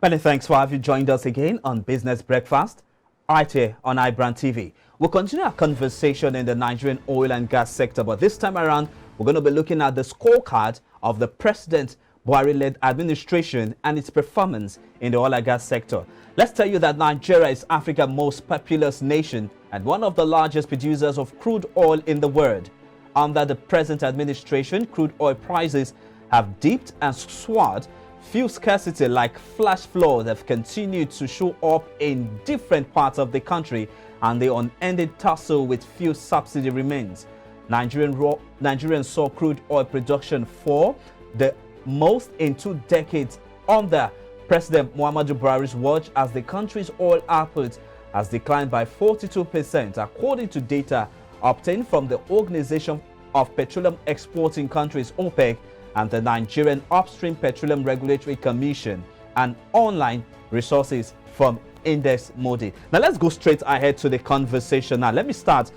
Many thanks for having joined us again on Business Breakfast, right here on iBrandTV. We'll continue our conversation in the Nigerian oil and gas sector, but this time around, we're going to be looking at the scorecard of the President Buhari-led administration and its performance in the oil and gas sector. Let's tell you that Nigeria is Africa's most populous nation and one of the largest producers of crude oil in the world. Under the present administration, crude oil prices have dipped and soared. Fuel scarcity like flash floods have continued to show up in different parts of the country, and the unending tussle with fuel subsidy remains. Nigerians saw crude oil production fall the most in 2 decades under President Muhammadu Buhari's watch, as the country's oil output has declined by 42%, according to data obtained from the Organization of Petroleum Exporting Countries (OPEC) and the Nigerian Upstream Petroleum Regulatory Commission, and online resources from Index Modi. Now let's go straight ahead to the conversation. Now let me start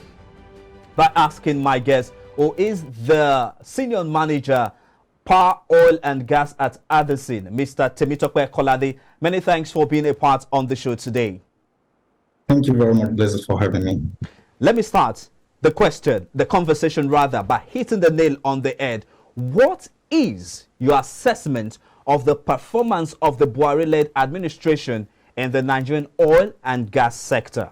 by asking my guest, who is the senior manager, Power, Oil and Gas at Addison, Mr. Temitope Kolade. Many thanks for being a part on the show today. Thank you very much, Blessed, for having me. Let me start the conversation rather, by hitting the nail on the head. What is your assessment of the performance of the Buhari-led administration in the Nigerian oil and gas sector?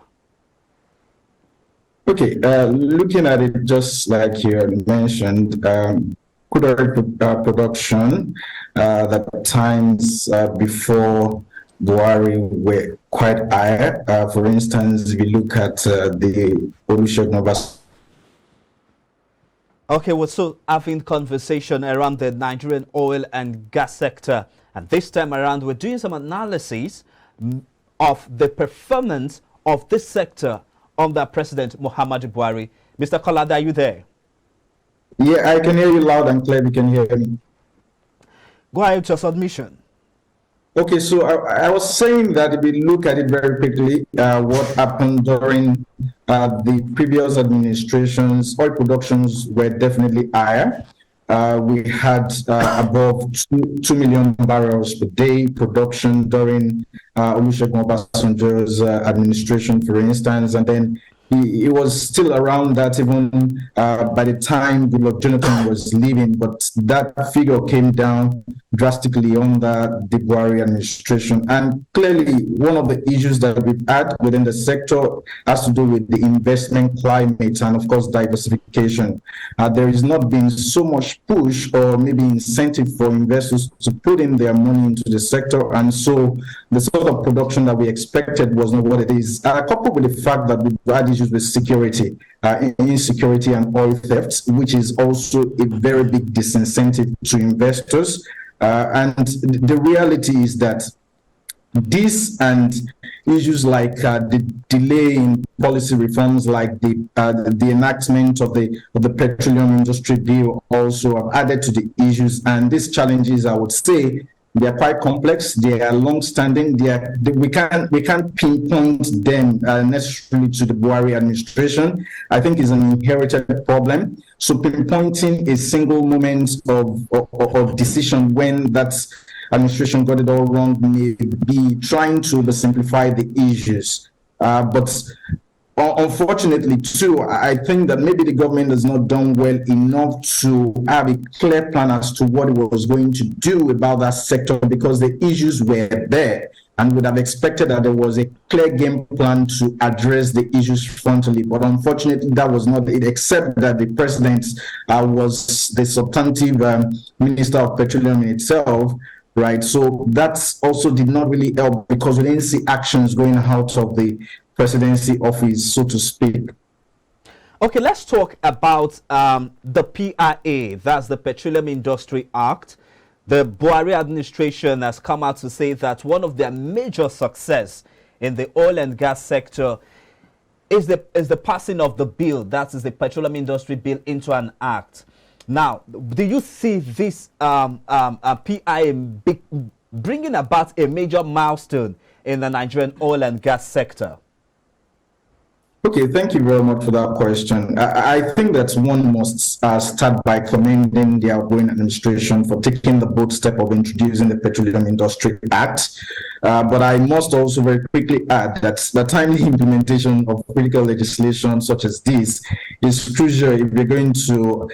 Okay, looking at it just like you had mentioned, crude oil production, the times before Buhari were quite high. For instance, if you look at the Olusegun Obasanjo. Okay, we're still having conversation around the Nigerian oil and gas sector, and this time around we're doing some analysis of the performance of this sector under President Muhammadu Buhari. Mr. Kolade, are you there? Yeah, I can hear you loud and clear. You can hear me. Go ahead with your submission. Okay, so I was saying that if we look at it very quickly, what happened during the previous administrations, oil productions were definitely higher. We had above 2 million barrels per day production during Olusegun Obasanjo's administration, for instance, and then it was still around that even by the time Goodluck Jonathan was leaving, but that figure came down drastically under the Buhari administration. And clearly, one of the issues that we've had within the sector has to do with the investment climate and, of course, diversification. There has not been so much push or maybe incentive for investors to put in their money into the sector, and so the sort of production that we expected was not what it is. Coupled with the fact that we've had issues with security, insecurity and oil thefts, which is also a very big disincentive to investors. And the reality is that this and issues like the delay in policy reforms, like the enactment of the petroleum industry bill, also have added to the issues. And these challenges, I would say, they are quite complex. They are long-standing. We can't pinpoint them necessarily to the Buhari administration. I think it's an inherited problem. So pinpointing a single moment of decision when that administration got it all wrong may be trying to simplify the issues. But unfortunately, too, I think that maybe the government has not done well enough to have a clear plan as to what it was going to do about that sector, because the issues were there and would have expected that there was a clear game plan to address the issues frontally. But unfortunately, that was not it, except that the president was the substantive minister of petroleum in itself. Right, so that also did not really help, because we didn't see actions going out of the presidency office, so to speak. Okay, let's talk about the PIA, that's the Petroleum Industry Act. The Buhari administration has come out to say that one of their major success in the oil and gas sector is the passing of the bill, that is the Petroleum Industry Bill, into an act. Now, do you see this PIA bringing about a major milestone in the Nigerian oil and gas sector? Okay, thank you very much for that question. I think that one must start by commending the outgoing administration for taking the bold step of introducing the Petroleum Industry Act. But I must also very quickly add that the timely implementation of critical legislation such as this is crucial if we're going to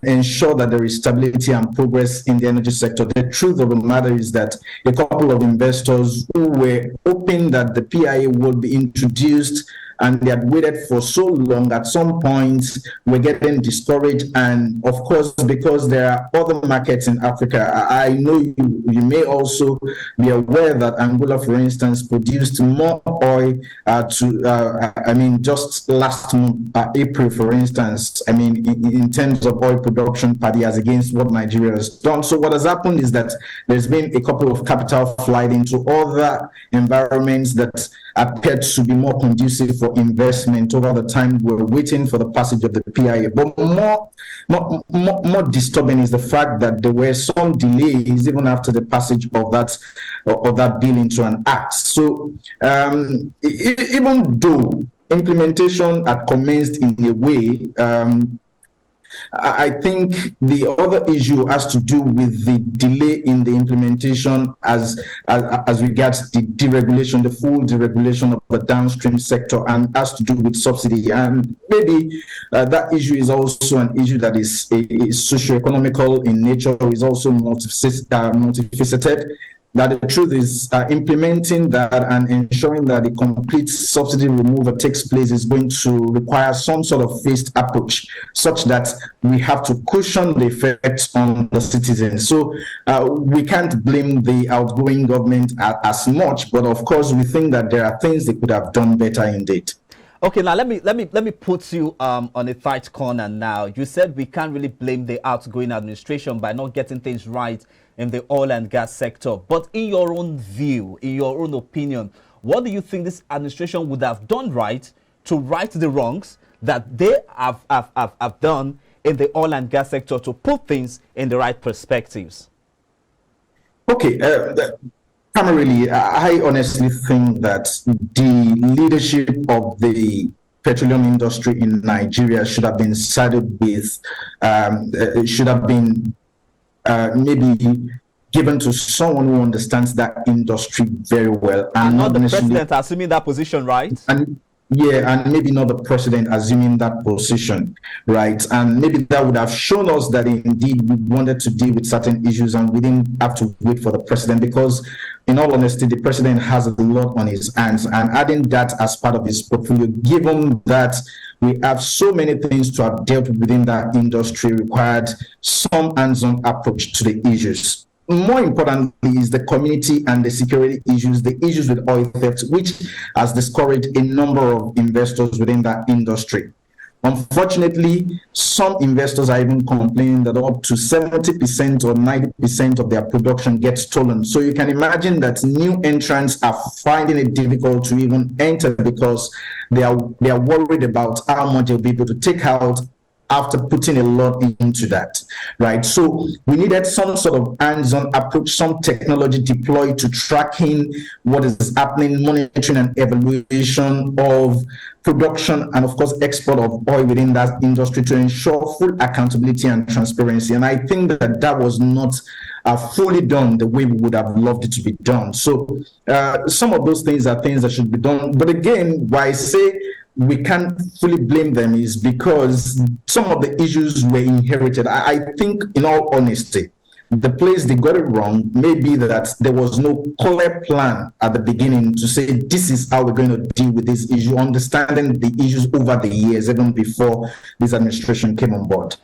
ensure that there is stability and progress in the energy sector. The truth of the matter is that a couple of investors who were hoping that the PIA would be introduced and they had waited for so long, at some point we're getting discouraged. And of course, because there are other markets in Africa, I know you may also be aware that Angola, for instance, produced more oil just last month, April, for instance, in terms of oil production per day as against what Nigeria has done. So what has happened is that there's been a couple of capital flight into other environments that appeared to be more conducive for investment over the time we're waiting for the passage of the PIA. But more disturbing is the fact that there were some delays even after the passage of that bill into an act. So even though implementation had commenced in a way, I think the other issue has to do with the delay in the implementation as regards the deregulation, the full deregulation of the downstream sector, and has to do with subsidy. And maybe that issue is also an issue that is socio-economical in nature, is also multifaceted. That the truth is implementing that and ensuring that the complete subsidy removal takes place is going to require some sort of phased approach such that we have to cushion the effects on the citizens. So we can't blame the outgoing government as much, but of course we think that there are things they could have done better indeed. Okay, now let me put you on a tight corner now. You said we can't really blame the outgoing administration by not getting things right in the oil and gas sector. But in your own view, in your own opinion, what do you think this administration would have done right to right the wrongs that they have done in the oil and gas sector to put things in the right perspectives? Okay, primarily, I honestly think that the leadership of the petroleum industry in Nigeria should have been sided with, should have been maybe given to someone who understands that industry very well. And not the president assuming that position, right? And maybe not the president assuming that position, right? And maybe that would have shown us that indeed we wanted to deal with certain issues and we didn't have to wait for the president, because in all honesty, the president has a lot on his hands, and adding that as part of his portfolio, given that we have so many things to have dealt with within that industry, required some hands-on approach to the issues. More importantly is the community and the security issues, the issues with oil theft, which has discouraged a number of investors within that industry. Unfortunately, some investors are even complaining that up to 70% or 90% of their production gets stolen. So you can imagine that new entrants are finding it difficult to even enter because they are worried about how much they'll be able to take out after putting a lot into that, right? So we needed some sort of hands-on approach, some technology deployed to tracking what is happening, monitoring and evaluation of production and of course export of oil within that industry to ensure full accountability and transparency. And I think that was not fully done the way we would have loved it to be done. So some of those things are things that should be done. But again, why I say we can't fully blame them is because some of the issues were inherited. I think, in all honesty, the place they got it wrong may be that there was no clear plan at the beginning to say this is how we're going to deal with this issue, understanding the issues over the years, even before this administration came on board.